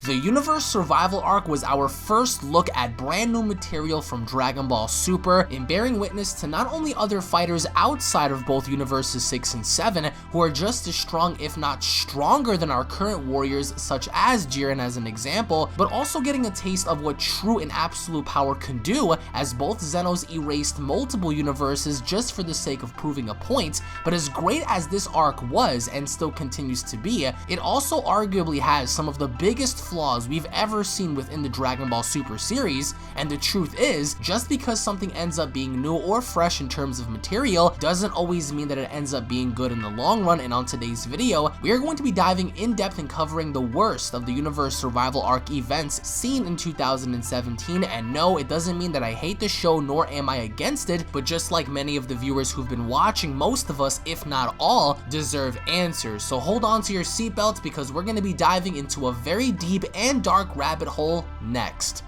The Universe Survival Arc was our first look at brand new material from Dragon Ball Super, and bearing witness to not only other fighters outside of both Universes 6 and 7 who are just as strong if not stronger than our current warriors, such as Jiren as an example, but also getting a taste of what true and absolute power can do, as both Zenos erased multiple universes just for the sake of proving a point. But as great as this arc was and still continues to be, it also arguably has some of the biggest flaws we've ever seen within the Dragon Ball Super series, and the truth is, just because something ends up being new or fresh in terms of material doesn't always mean that it ends up being good in the long run. And on today's video, we are going to be diving in depth and covering the worst of the Universe Survival Arc events seen in 2017, and no, it doesn't mean that I hate the show nor am I against it, but just like many of the viewers who've been watching, most of us, if not all, deserve answers. So hold on to your seatbelts because we're going to be diving into a very deep and dark rabbit hole next.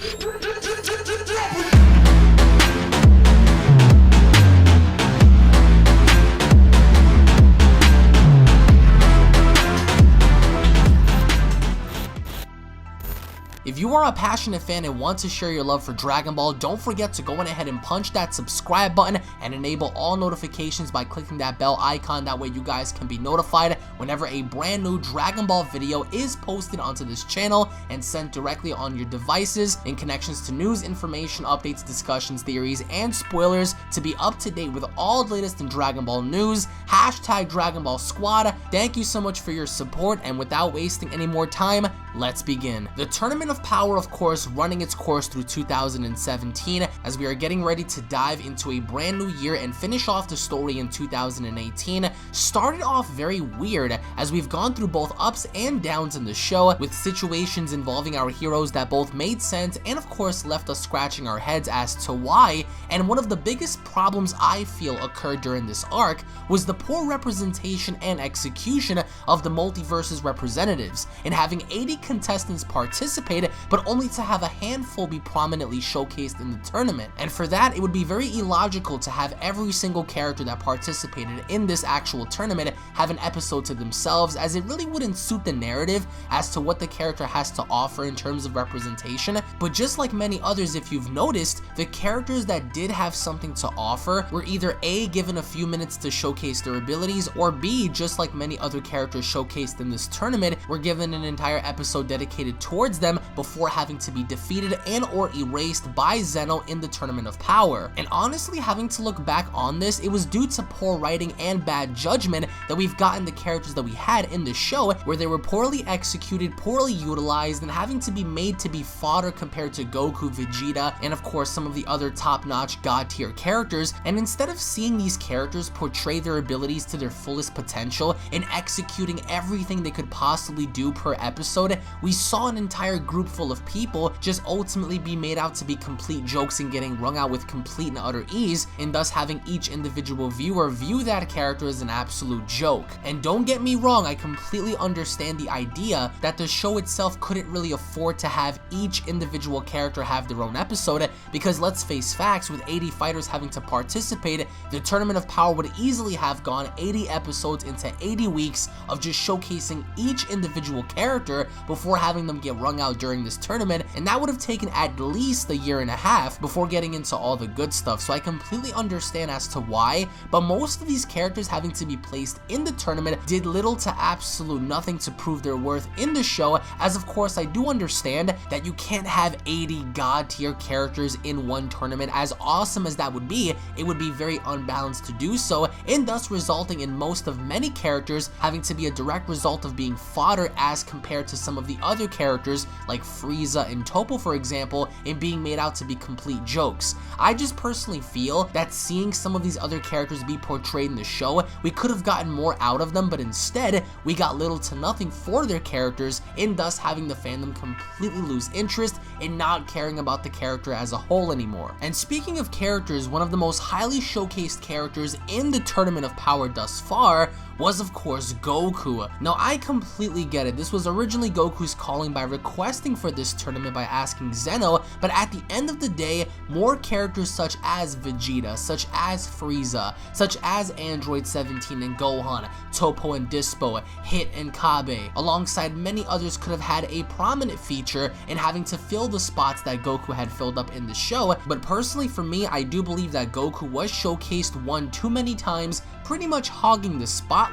If you are a passionate fan and want to share your love for Dragon Ball, don't forget to go ahead and punch that subscribe button and enable all notifications by clicking that bell icon. That way you guys can be notified whenever a brand new Dragon Ball video is posted onto this channel and sent directly on your devices in connections to news, information, updates, discussions, theories, and spoilers. To be up to date with all the latest in Dragon Ball news, hashtag Dragon Ball Squad. Thank you so much for your support, and without wasting any more time, let's begin. The Tournament of Power, of course, running its course through 2017 as we are getting ready to dive into a brand new year and finish off the story in 2018. Started off very weird as we've gone through both ups and downs in the show, with situations involving our heroes that both made sense and of course left us scratching our heads as to why. And one of the biggest problems I feel occurred during this arc was the poor representation and execution of the multiverse's representatives, and having 80 contestants participate but only to have a handful be prominently showcased in the tournament. And for that, it would be very illogical to have every single character that participated in this actual tournament have an episode to themselves, as it really wouldn't suit the narrative as to what the character has to offer in terms of representation. But just like many others, if you've noticed, the characters that did have something to offer were either A, given a few minutes to showcase their abilities, or B, just like many other characters showcased in this tournament, were given an entire episode dedicated towards them before having to be defeated and or erased by Zeno in the Tournament of Power. And honestly, having to look back on this, it was due to poor writing and bad judgment that we've gotten the characters that we had in the show, where they were poorly executed, poorly utilized, and having to be made to be fodder compared to Goku, Vegeta, and of course some of the other top-notch god tier characters. And instead of seeing these characters portray their abilities to their fullest potential and executing everything they could possibly do per episode, we saw an entire group full of people just ultimately be made out to be complete jokes and getting wrung out with complete and utter ease, and thus having each individual viewer view that character as an absolute joke. And don't get me wrong, I completely understand the idea that the show itself couldn't really afford to have each individual character have their own episode, because let's face facts, with 80 fighters having to participate, the Tournament of Power would easily have gone 80 episodes into 80 weeks of just showcasing each individual character before having them get wrung out during this tournament, and that would have taken at least a year and a half before getting into all the good stuff. So I completely understand as to why, but most of these characters having to be placed in the tournament did little to absolute nothing to prove their worth in the show, as of course I do understand that you can't have 80 god tier characters in one tournament. As awesome as that would be, it would be very unbalanced to do so, and thus resulting in most of many characters having to be a direct result of being fodder as compared to some of the other characters like Frieza and Toppo, for example, and being made out to be complete jokes. I just personally feel that seeing some of these other characters be portrayed in the show, we could have gotten more out of them, but instead we got little to nothing for their characters, and thus having the fandom completely lose interest and not caring about the character as a whole anymore. And speaking of characters, one of the most highly showcased characters in the Tournament of Power thus far was of course Goku. Now I completely get it, this was originally Goku's calling by requesting for this tournament by asking Zeno, but at the end of the day, more characters such as Vegeta, such as Frieza, such as Android 17 and Gohan, Toppo and Dispo, Hit and Kabe, alongside many others could have had a prominent feature in having to fill the spots that Goku had filled up in the show, but personally for me, I do believe that Goku was showcased one too many times, pretty much hogging the spotlight,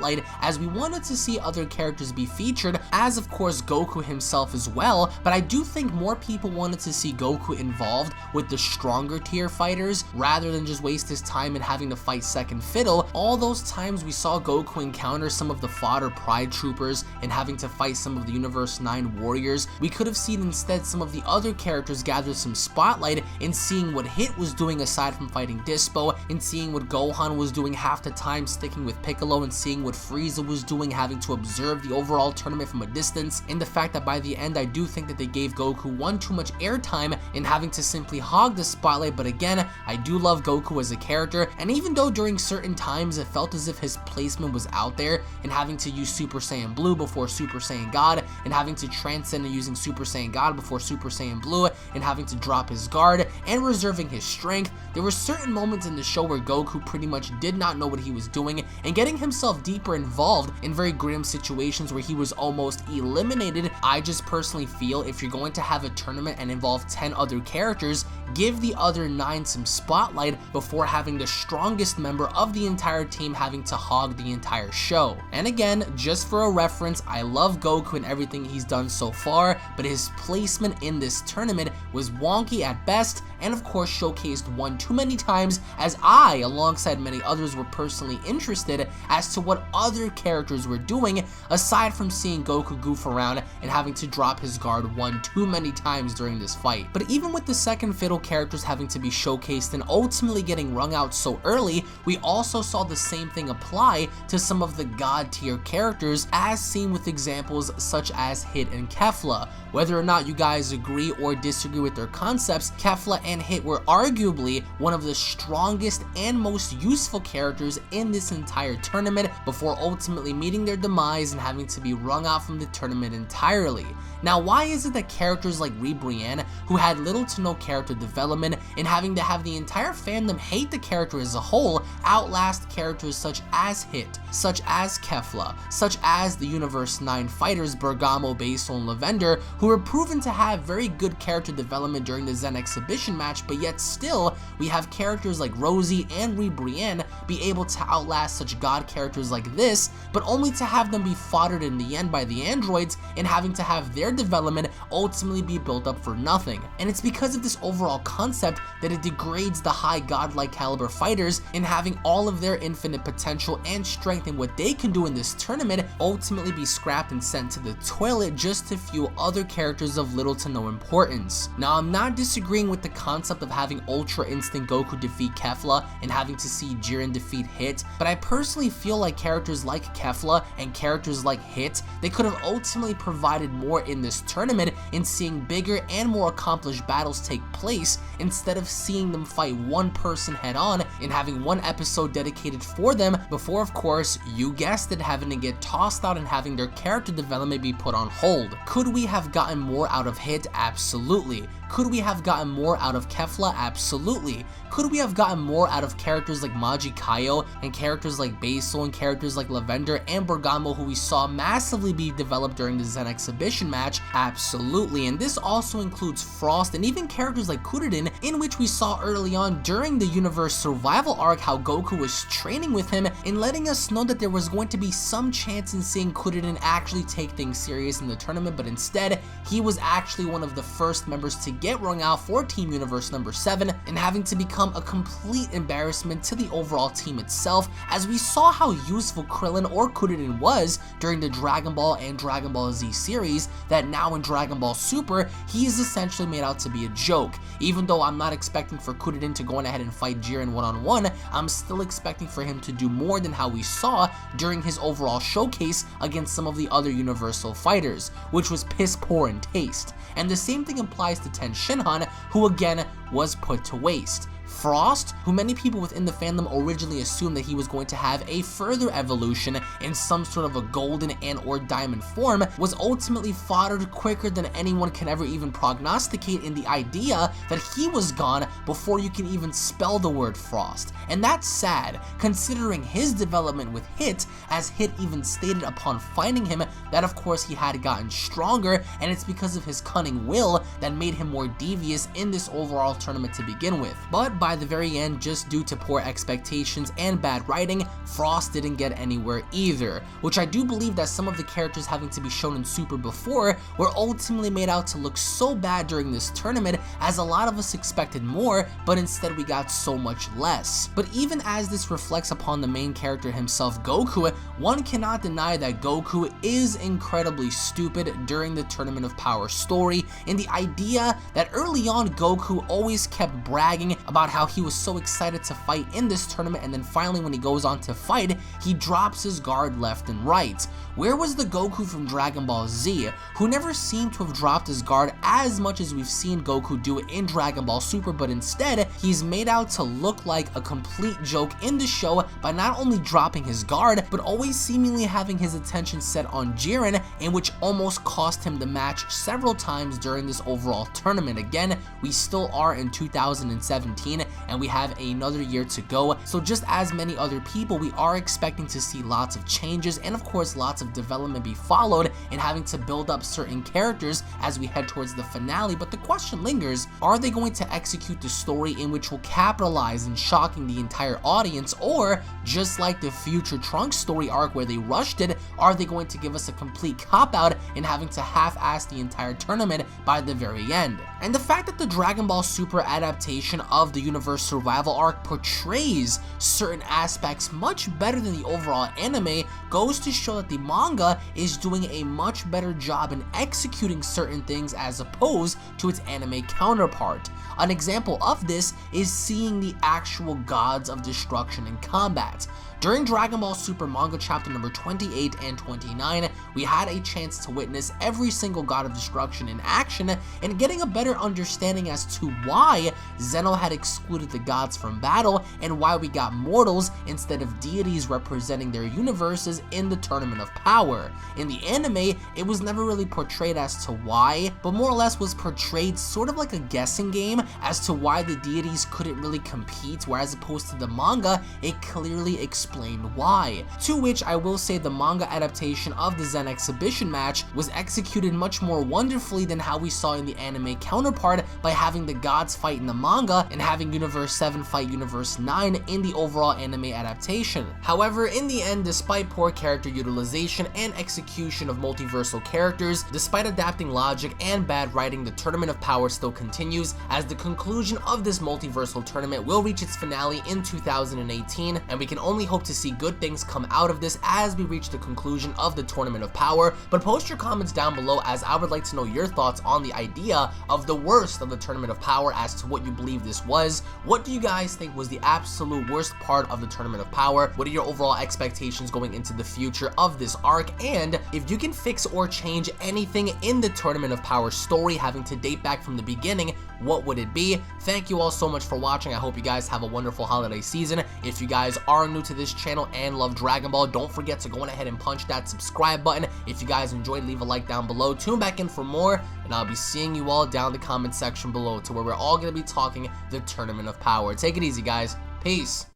as we wanted to see other characters be featured, as of course Goku himself as well, but I do think more people wanted to see Goku involved with the stronger tier fighters, rather than just waste his time in having to fight second fiddle. All those times we saw Goku encounter some of the fodder Pride Troopers and having to fight some of the Universe 9 warriors, we could have seen instead some of the other characters gather some spotlight in seeing what Hit was doing aside from fighting Dispo, and seeing what Gohan was doing half the time sticking with Piccolo, and seeing what Frieza was doing having to observe the overall tournament from a distance, and the fact that by the end I do think that they gave Goku one too much airtime in having to simply hog the spotlight. But again, I do love Goku as a character, and even though during certain times it felt as if his placement was out there and having to use Super Saiyan Blue before Super Saiyan God, and having to transcend and using Super Saiyan God before Super Saiyan Blue, and having to drop his guard and reserving his strength, there were certain moments in the show where Goku pretty much did not know what he was doing and getting himself deeper involved in very grim situations where he was almost eliminated. I just personally feel if you're going to have a tournament and involve 10 other characters, give the other 9 some spotlight before having the strongest member of the entire team having to hog the entire show. And again, just for a reference, I love Goku and everything he's done so far, but his placement in this tournament was wonky at best, and of course showcased one too many times, as I, alongside many others, were personally interested as to what other characters were doing aside from seeing Goku goof around and having to drop his guard one too many times during this fight. But even with the second fiddle characters having to be showcased and ultimately getting wrung out so early, we also saw the same thing apply to some of the god tier characters, as seen with examples such as Hit and Kefla. Whether or not you guys agree or disagree with their concepts, Kefla and Hit were arguably one of the strongest and most useful characters in this entire tournament before ultimately meeting their demise and having to be wrung out from the tournament entirely. Now, why is it that characters like Brienne, who had little to no character development and having to have the entire fandom hate the character as a whole, outlast characters such as Hit, such as Kefla, such as the Universe 9 fighters Bergamo, Basel, and Lavender, who were proven to have very good character development during the Zen exhibition match, but yet still we have characters like Rosie and Brienne be able to outlast such god characters like this, but only to have them be foddered in the end by the androids and having to have their development ultimately be built up for nothing. And it's because of this overall concept that it degrades the high godlike caliber fighters, and having all of their infinite potential and strength in what they can do in this tournament ultimately be scrapped and sent to the toilet just to fuel other characters of little to no importance. Now, I'm not disagreeing with the concept of having Ultra Instinct Goku defeat Kefla and having to see Jiren defeat Hit, but I personally feel like characters like Kefla and characters like Hit, they could have ultimately provided more in this tournament in seeing bigger and more accomplished battles take place, instead of seeing them fight one person head on and having one episode dedicated for them before, of course, you guessed it, having to get tossed out and having their character development be put on hold. Could we have gotten more out of Hit? Absolutely. Could we have gotten more out of Kefla? Absolutely. Could we have gotten more out of characters like Maji Kaio and characters like Basel and characters like Lavender and Bergamo, who we saw massively be developed during the Zen exhibition match? Absolutely. And this also includes Frost and even characters like Kuririn, in which we saw early on during the Universe Survival arc how Goku was training with him and letting us know that there was going to be some chance in seeing Kuririn actually take things serious in the tournament, but instead he was actually one of the first members to get wrung out for Team Universe number 7 and having to become a complete embarrassment to the overall team itself, as we saw how useful Krillin or Kuririn was during the Dragon Ball and Dragon Ball Z series, that now in Dragon Ball Super he is essentially made out to be a joke. Even though I'm not expecting for Kuririn to go on ahead and fight Jiren one-on-one, I'm still expecting for him to do more than how we saw during his overall showcase against some of the other Universal fighters, which was piss poor in taste. And the same thing applies to Ten Shinhan, who again was put to waste. Frost, who many people within the fandom originally assumed that he was going to have a further evolution in some sort of a golden and or diamond form, was ultimately foddered quicker than anyone can ever even prognosticate in the idea that he was gone before you can even spell the word Frost. And that's sad, considering his development with Hit, as Hit even stated upon finding him that of course he had gotten stronger, and it's because of his cunning will that made him more devious in this overall tournament to begin with. But by the very end, just due to poor expectations and bad writing, Frost didn't get anywhere either, which I do believe that some of the characters having to be shown in Super before were ultimately made out to look so bad during this tournament, as a lot of us expected more, but instead we got so much less. But even as this reflects upon the main character himself, Goku, one cannot deny that Goku is incredibly stupid during the Tournament of Power story, in the idea that early on Goku always kept bragging about how he was so excited to fight in this tournament, and then finally when he goes on to fight, he drops his guard left and right. Where was the Goku from Dragon Ball Z, who never seemed to have dropped his guard as much as we've seen Goku do it in Dragon Ball Super, but instead he's made out to look like a complete joke in the show by not only dropping his guard, but always seemingly having his attention set on Jiren, in which almost cost him the match several times during this overall tournament. Again, we still are in 2017 and we have another year to go, so just as many other people, we are expecting to see lots of changes and of course lots of development be followed in having to build up certain characters as we head towards the finale. But the question lingers, are they going to execute the story in which will capitalize in shocking the entire audience, or just like the future Trunks story arc where they rushed it, are they going to give us a complete cop-out in having to half-ass the entire tournament by the very end? And the fact that the Dragon Ball Super adaptation of the Universe Survival arc portrays certain aspects much better than the overall anime goes to show that the manga is doing a much better job in executing certain things as opposed to its anime counterpart. An example of this is seeing the actual gods of destruction in combat. During Dragon Ball Super manga chapter number 28 and 29, we had a chance to witness every single god of destruction in action and getting a better understanding as to why Zeno had excluded the gods from battle and why we got mortals instead of deities representing their universes in the Tournament of Power. In the anime, it was never really portrayed as to why, but more or less was portrayed sort of like a guessing game as to why the deities couldn't really compete, whereas opposed to the manga, it clearly explained why. To which I will say the manga adaptation of the Zen exhibition match was executed much more wonderfully than how we saw in the anime counterpart, by having the gods fight in the manga and having Universe 7 fight Universe 9 in the overall anime adaptation. However, in the end, despite poor character utilization and execution of multiversal characters, despite adapting logic and bad writing, the Tournament of Power still continues, as the conclusion of this multiversal tournament will reach its finale in 2018, and we can only hope to see good things come out of this as we reach the conclusion of the Tournament of Power. But post your comments down below, as I would like to know your thoughts on the idea of the worst of the Tournament of Power, as to what you believe this was. What do you guys think was the absolute worst part of the Tournament of Power? What are your overall expectations going into the future of this arc? And if you can fix or change anything in the Tournament of Power story having to date back from the beginning, what would it be? Thank you all so much for watching. I hope you guys have a wonderful holiday season. If you guys are new to this channel and love Dragon Ball, don't forget to go ahead and punch that subscribe button. If you guys enjoyed, leave a like down below. Tune back in for more, and I'll be seeing you all down in the comment section below, to where we're all going to be talking the Tournament of Power. Take it easy, guys. Peace.